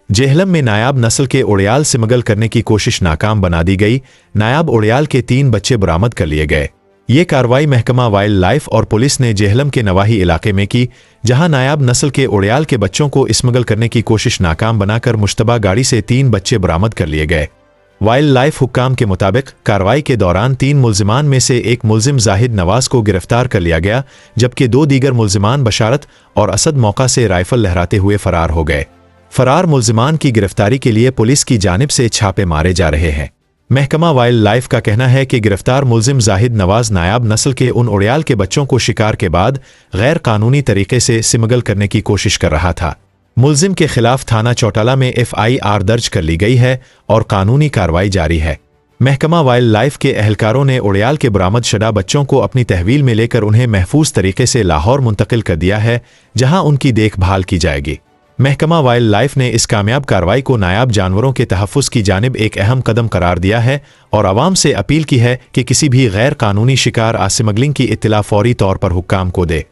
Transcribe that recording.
जेहलम में नायाब नस्ल के उड़ियाल स्मगल करने की कोशिश नाकाम बना दी गई। नायाब उड़ियाल के 3 बच्चे बरामद कर लिए गए। ये कार्रवाई महकमा वाइल्ड लाइफ और पुलिस ने जेहलम के नवाही इलाके में की, जहां नायाब नस्ल के उड़ियाल के बच्चों को स्मगल करने की कोशिश नाकाम बनाकर मुश्तबा गाड़ी से 3 बच्चे बरामद कर लिए गए। वाइल्ड लाइफ हुक्काम के मुताबिक कार्रवाई के दौरान 3 मुल्जिमान में से एक मुल्जिम जाहिद नवाज को गिरफ्तार कर लिया गया, जबकि 2 दीगर मुल्जिमान बशारत और असद मौका से राइफल लहराते हुए फरार हो गए। फरार मुल्जिमान की गिरफ्तारी के लिए पुलिस की जानिब से छापे मारे जा रहे हैं। महकमा वाइल्ड लाइफ का कहना है कि गिरफ्तार मुल्जिम जाहिद नवाज नायाब नस्ल के उन उड़ियाल के बच्चों को शिकार के बाद गैर कानूनी तरीके से स्मगल करने की कोशिश कर रहा था। मुल्जिम के खिलाफ थाना चौटाला में FIR दर्ज कर ली गई है और कानूनी कार्रवाई जारी है। महकमा वाइल्ड लाइफ के एहलकारों ने उड़ियाल के बरामद शुदा बच्चों को अपनी तहवील में लेकर उन्हें महफूज तरीके से लाहौर मुंतकिल कर दिया है, जहां उनकी देखभाल की जाएगी। महकमा वाइल्ड लाइफ ने इस कामयाब कार्रवाई को नायाब जानवरों के तहफ़्फ़ुज़ की जानिब एक अहम कदम करार दिया है और आवाम से अपील की है कि किसी भी गैर कानूनी शिकार स्मगलिंग की इत्तला फौरी तौर पर हुक्काम को दे।